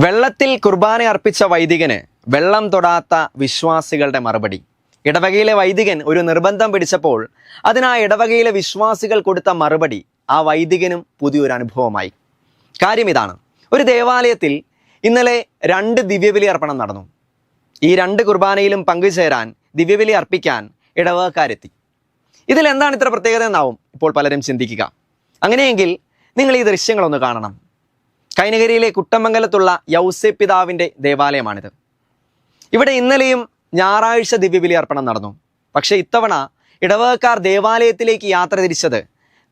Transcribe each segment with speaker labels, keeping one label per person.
Speaker 1: വെള്ളത്തിൽ കുർബാന അർപ്പിച്ച വൈദികന് വെള്ളം തൊടാത്ത വിശ്വാസികളുടെ മറുപടി. ഇടവകയിലെ വൈദികൻ ഒരു നിർബന്ധം പിടിച്ചപ്പോൾ അതിനാ ഇടവകയിലെ വിശ്വാസികൾ കൊടുത്ത മറുപടി ആ വൈദികനും പുതിയൊരു അനുഭവമായി. കാര്യം ഇതാണ്: ഒരു ദേവാലയത്തിൽ ഇന്നലെ 2 ദിവ്യബലി അർപ്പണം നടന്നു. ഈ 2 കുർബാനയിലും പങ്കുചേരാൻ, ദിവ്യബലി അർപ്പിക്കാൻ ഇടവകക്കാരെത്തി. ഇതിലെന്താണ് ഇത്ര പ്രത്യേകത എന്നാവും ഇപ്പോൾ പലരും ചിന്തിക്കുക. അങ്ങനെയെങ്കിൽ നിങ്ങൾ ഈ ദൃശ്യങ്ങളൊന്ന് കാണണം. കൈനകരിയിലെ കുട്ടമംഗലത്തുള്ള യൗസേപ്പ് പിതാവിൻ്റെ ദേവാലയമാണിത്. ഇവിടെ ഇന്നലെയും ഞായറാഴ്ച ദിവ്യബലി അർപ്പണം നടന്നു. പക്ഷേ ഇത്തവണ ഇടവകക്കാർ ദേവാലയത്തിലേക്ക് യാത്ര തിരിച്ചത്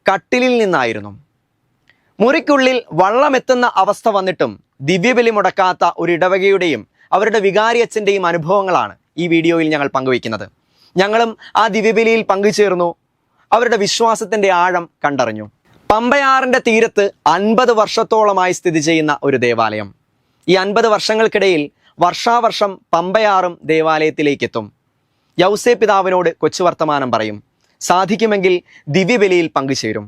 Speaker 1: കട്ടിലിൽ നിന്നായിരുന്നു. മുറിക്കുള്ളിൽ വള്ളമെത്തുന്ന അവസ്ഥ വന്നിട്ടും ദിവ്യബലി മുടക്കാത്ത ഒരു ഇടവകയുടെയും അവരുടെ വികാരിയച്ഛൻ്റെയും അനുഭവങ്ങളാണ് ഈ വീഡിയോയിൽ ഞങ്ങൾ പങ്കുവയ്ക്കുന്നത്. ഞങ്ങളും ആ ദിവ്യബലിയിൽ പങ്കുചേർന്നു, അവരുടെ വിശ്വാസത്തിൻ്റെ ആഴം കണ്ടറിഞ്ഞു. പമ്പയാറിൻ്റെ തീരത്ത് 50 വർഷത്തോളമായി സ്ഥിതി ചെയ്യുന്ന ഒരു ദേവാലയം. ഈ 50 വർഷങ്ങൾക്കിടയിൽ വർഷാവർഷം പമ്പയാറും ദേവാലയത്തിലേക്കെത്തും. യൗസേപ്പ് പിതാവിനോട് കൊച്ചു വർത്തമാനം പറയും, സാധിക്കുമെങ്കിൽ ദിവ്യബലിയിൽ പങ്കുചേരും.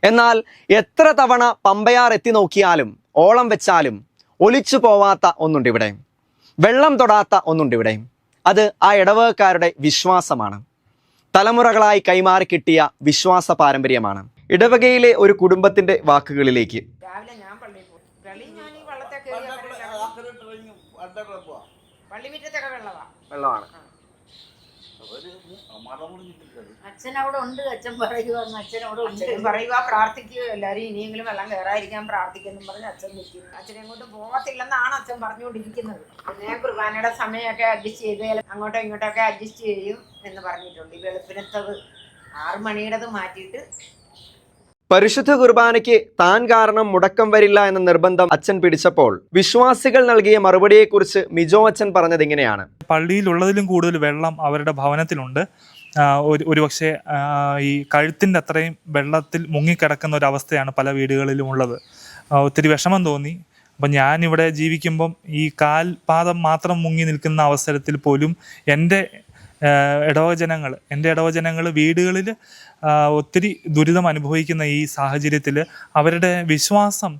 Speaker 1: എന്നാൽ എത്ര തവണ പമ്പയാർ എത്തി നോക്കിയാലും ഓളം വെച്ചാലും ഒലിച്ചു പോവാത്ത ഒന്നുണ്ടിവിടെ, വെള്ളം തൊടാത്ത ഒന്നുണ്ടിവിടെ. അത് ആ ഇടവകക്കാരുടെ വിശ്വാസമാണ്. തലമുറകളായി കൈമാറി കിട്ടിയ വിശ്വാസ പാരമ്പര്യമാണ്. ഇടവകയിലെ ഒരു കുടുംബത്തിന്റെ വാക്കുകളിലേക്ക്.
Speaker 2: രാവിലെ ഞാൻ പള്ളിയിൽ പോകും. ഞാൻ ഈ വള്ളത്തെ പള്ളിമുറ്റത്തൊക്കെ
Speaker 1: വെള്ളമാണ്.
Speaker 2: അച്ഛൻ അവിടെ ഉണ്ട്. അച്ഛൻ പറയുവായിരുന്നു, അച്ഛനോട് പറയുക, പ്രാർത്ഥിക്കുക, എല്ലാവരും ഇനിയെങ്കിലും വെള്ളം കയറാതിരിക്കാൻ പ്രാർത്ഥിക്കുന്നു പറഞ്ഞ് അച്ഛൻ നിൽക്കും. അച്ഛനെ കൊണ്ട് പോകത്തില്ലെന്നാണ് അച്ഛൻ പറഞ്ഞുകൊണ്ടിരിക്കുന്നത്. പിന്നെ കുർബാനയുടെ സമയമൊക്കെ അഡ്ജസ്റ്റ് ചെയ്ത് അങ്ങോട്ടോ ഇങ്ങോട്ടൊക്കെ അഡ്ജസ്റ്റ് ചെയ്യും എന്ന് പറഞ്ഞിട്ടുണ്ട്. ഈ വെളുപ്പിനത്തത് 6 മണിയുടേത് മാറ്റിയിട്ട്
Speaker 1: പരിശുദ്ധ കുർബാനയ്ക്ക് താൻ കാരണം മുടക്കം വരില്ല എന്ന നിർബന്ധം അച്ഛൻ പിടിച്ചപ്പോൾ വിശ്വാസികൾ നൽകിയ മറുപടിയെക്കുറിച്ച് മിജോ അച്ഛൻ പറഞ്ഞത് ഇങ്ങനെയാണ്:
Speaker 3: പള്ളിയിലുള്ളതിലും കൂടുതൽ വെള്ളം അവരുടെ ഭവനത്തിലുണ്ട്. ഒരുപക്ഷെ ഈ കഴുത്തിൻ്റെ അത്രയും വെള്ളത്തിൽ മുങ്ങിക്കിടക്കുന്ന ഒരവസ്ഥയാണ് പല വീടുകളിലും ഉള്ളത്. ഒത്തിരി വിഷമം തോന്നി. അപ്പം ഞാനിവിടെ ജീവിക്കുമ്പം ഈ കാൽപാദം മാത്രം മുങ്ങി നിൽക്കുന്ന അവസരത്തിൽ പോലും എൻ്റെ ഇടവജനങ്ങൾ വീടുകളിൽ ഒത്തിരി ദുരിതം അനുഭവിക്കുന്ന ഈ സാഹചര്യത്തിൽ അവരുടെ വിശ്വാസം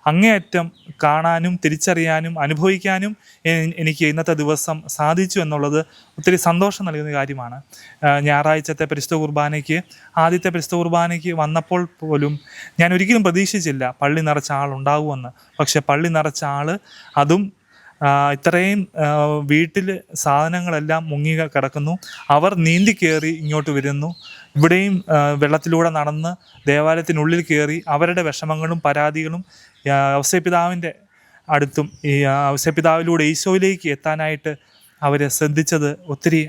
Speaker 3: അങ്ങേയറ്റം കാണാനും തിരിച്ചറിയാനും അനുഭവിക്കാനും എനിക്ക് ഇന്നത്തെ ദിവസം സാധിച്ചു എന്നുള്ളത് ഒത്തിരി സന്തോഷം നൽകുന്ന കാര്യമാണ്. ഞായറാഴ്ചത്തെ പരിശുദ്ധ കുർബാനയ്ക്ക്, ആദ്യത്തെ പരിശുദ്ധ കുർബാനയ്ക്ക് വന്നപ്പോൾ പോലും ഞാൻ ഒരിക്കലും പ്രതീക്ഷിച്ചില്ല പള്ളി നിറച്ച ആളുണ്ടാകുമെന്ന്. പക്ഷെ പള്ളി നിറച്ച ആൾ, അതും ഇത്രയും വീട്ടിൽ സാധനങ്ങളെല്ലാം മുങ്ങി കിടക്കുന്നു. അവർ നീന്തി കയറി ഇങ്ങോട്ട് വരുന്നു. ഇവിടെയും വെള്ളത്തിലൂടെ നടന്ന് ദേവാലയത്തിനുള്ളിൽ കയറി അവരുടെ വിഷമങ്ങളും പരാതികളും യൗസേപ്പ് പിതാവിൻ്റെ അടുത്തും ഈ യൗസേപ്പ് പിതാവിലൂടെ ഈശോയിലേക്ക് എത്താനായിട്ട് അവർ ശ്രദ്ധിച്ചത് ഒത്തിരി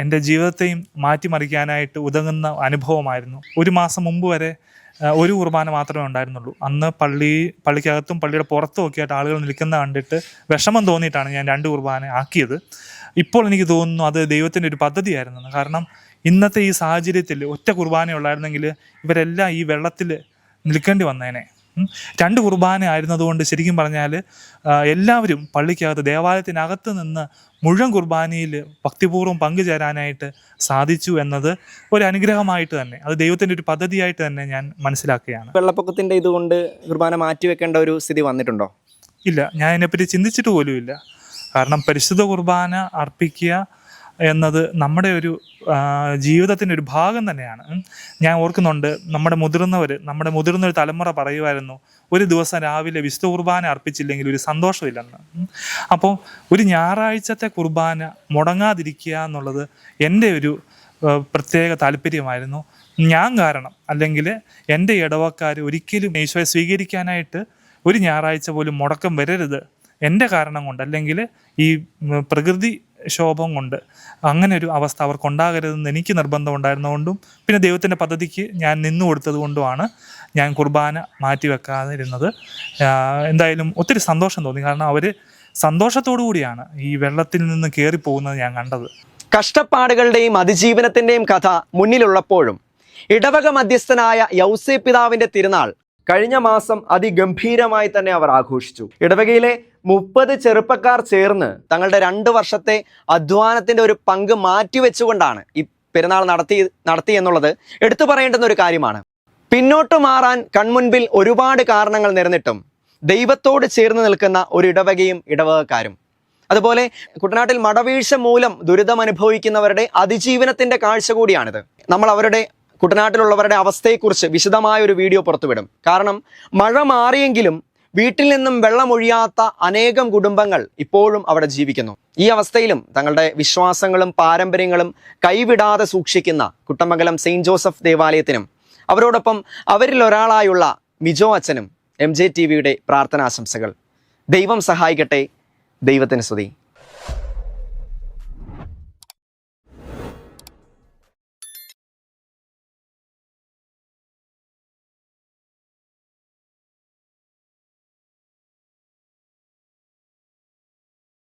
Speaker 3: എൻ്റെ ജീവിതത്തെയും മാറ്റിമറിക്കാനായിട്ട് ഉതകുന്ന അനുഭവമായിരുന്നു. 1 മാസം മുമ്പ് വരെ ഒരു കുർബാന മാത്രമേ ഉണ്ടായിരുന്നുള്ളൂ. അന്ന് പള്ളിക്കകത്തും പള്ളിയുടെ പുറത്തും ഒക്കെ ആയിട്ട് ആളുകൾ നിൽക്കുന്ന കണ്ടിട്ട് വിഷമം തോന്നിയിട്ടാണ് ഞാൻ 2 കുർബാന ആക്കിയത്. ഇപ്പോൾ എനിക്ക് തോന്നുന്നു അത് ദൈവത്തിൻ്റെ ഒരു പദ്ധതിയായിരുന്നു. കാരണം ഇന്നത്തെ ഈ സാഹചര്യത്തിൽ ഒറ്റ കുർബാന ഉള്ളായിരുന്നെങ്കിൽ ഇവരെല്ലാം ഈ വെള്ളത്തിൽ നിൽക്കേണ്ടി വന്നേനെ. 2 കുർബാന ആയിരുന്നതുകൊണ്ട് ശരിക്കും പറഞ്ഞാൽ എല്ലാവരും പള്ളിക്കകത്ത് ദേവാലയത്തിനകത്ത് നിന്ന് മുഴുവൻ കുർബാനയിൽ ഭക്തിപൂർവ്വം പങ്കുചേരാനായിട്ട് സാധിച്ചു എന്നത് ഒരു അനുഗ്രഹമായിട്ട് തന്നെ, അത് ദൈവത്തിൻ്റെ ഒരു പദ്ധതിയായിട്ട് തന്നെ ഞാൻ മനസ്സിലാക്കുകയാണ്.
Speaker 1: വെള്ളപ്പൊക്കത്തിൻ്റെ ഇതുകൊണ്ട് കുർബാന മാറ്റിവെക്കേണ്ട ഒരു സ്ഥിതി വന്നിട്ടുണ്ടോ?
Speaker 3: ഇല്ല, ഞാൻ അതിനെപ്പറ്റി ചിന്തിച്ചിട്ട് പോലുമില്ല. കാരണം പരിശുദ്ധ കുർബാന അർപ്പിക്കുക എന്നത് നമ്മുടെ ഒരു ജീവിതത്തിൻ്റെ ഒരു ഭാഗം തന്നെയാണ്. ഞാൻ ഓർക്കുന്നുണ്ട്, നമ്മുടെ മുതിർന്നൊരു തലമുറ പറയുമായിരുന്നു, ഒരു ദിവസം രാവിലെ വിശുദ്ധ കുർബാന അർപ്പിച്ചില്ലെങ്കിൽ ഒരു സന്തോഷമില്ലെന്ന്. അപ്പോൾ ഒരു ഞായറാഴ്ചത്തെ കുർബാന മുടങ്ങാതിരിക്കുക എന്നുള്ളത് എൻ്റെ ഒരു പ്രത്യേക താല്പര്യമായിരുന്നു. ഞാൻ കാരണം, അല്ലെങ്കിൽ എൻ്റെ ഇടവക്കാർ ഒരിക്കലും ഈശോയെ സ്വീകരിക്കാനായിട്ട് ഒരു ഞായറാഴ്ച പോലും മുടക്കം വരരുത്, എൻ്റെ കാരണം കൊണ്ട്, അല്ലെങ്കിൽ ഈ പ്രകൃതി ക്ഷോഭം കൊണ്ട് അങ്ങനെ ഒരു അവസ്ഥ അവർക്കുണ്ടാകരുതെന്ന് എനിക്ക് നിർബന്ധം ഉണ്ടായിരുന്നതുകൊണ്ടും പിന്നെ ദൈവത്തിൻ്റെ പദ്ധതിക്ക് ഞാൻ നിന്നു കൊടുത്തത് കൊണ്ടുമാണ് ഞാൻ കുർബാന മാറ്റിവെക്കാതിരുന്നത്. എന്തായാലും ഒത്തിരി സന്തോഷം തോന്നി. കാരണം അവർ സന്തോഷത്തോടു കൂടിയാണ് ഈ വെള്ളത്തിൽ നിന്ന് കയറിപ്പോകുന്നത് ഞാൻ കണ്ടത്.
Speaker 1: കഷ്ടപ്പാടുകളുടെയും അതിജീവനത്തിൻ്റെയും കഥ മുന്നിലുള്ളപ്പോഴും ഇടവക മധ്യസ്ഥനായ യൗസേപ്പ് പിതാവിൻ്റെ തിരുനാൾ കഴിഞ്ഞ മാസം അതിഗംഭീരമായി തന്നെ അവർ ആഘോഷിച്ചു. ഇടവകയിലെ 30 ചെറുപ്പക്കാർ ചേർന്ന് തങ്ങളുടെ 2 വർഷത്തെ അധ്വാനത്തിൻ്റെ ഒരു പങ്ക് മാറ്റിവെച്ചുകൊണ്ടാണ് ഈ പെരുന്നാൾ നടത്തി എന്നുള്ളത് എടുത്തു പറയേണ്ടുന്ന ഒരു കാര്യമാണ്. പിന്നോട്ട് മാറാൻ കൺമുൻപിൽ ഒരുപാട് കാരണങ്ങൾ നിരന്നിട്ടും ദൈവത്തോട് ചേർന്ന് നിൽക്കുന്ന ഒരു ഇടവകയും ഇടവകക്കാരും. അതുപോലെ കുട്ടനാട്ടിൽ മടവീഴ്ച മൂലം ദുരിതം അനുഭവിക്കുന്നവരുടെ അതിജീവനത്തിന്റെ കാഴ്ച കൂടിയാണിത്. നമ്മൾ അവരുടെ കുട്ടനാട്ടിലുള്ളവരുടെ അവസ്ഥയെക്കുറിച്ച് വിശദമായ ഒരു വീഡിയോ പുറത്തുവിടും. കാരണം മഴ മാറിയെങ്കിലും വീട്ടിൽ നിന്നും വെള്ളമൊഴിയാത്ത അനേകം കുടുംബങ്ങൾ ഇപ്പോഴും അവിടെ ജീവിക്കുന്നു. ഈ അവസ്ഥയിലും തങ്ങളുടെ വിശ്വാസങ്ങളും പാരമ്പര്യങ്ങളും കൈവിടാതെ സൂക്ഷിക്കുന്ന കുട്ടമംഗലം സെയിൻറ് ജോസഫ് ദേവാലയത്തിനും അവരോടൊപ്പം അവരിൽ ഒരാളായുള്ള മിജോ അച്ഛനും MJ TV യുടെ പ്രാർത്ഥനാശംസകൾ. ദൈവം സഹായിക്കട്ടെ. ദൈവത്തിന് സ്തുതി.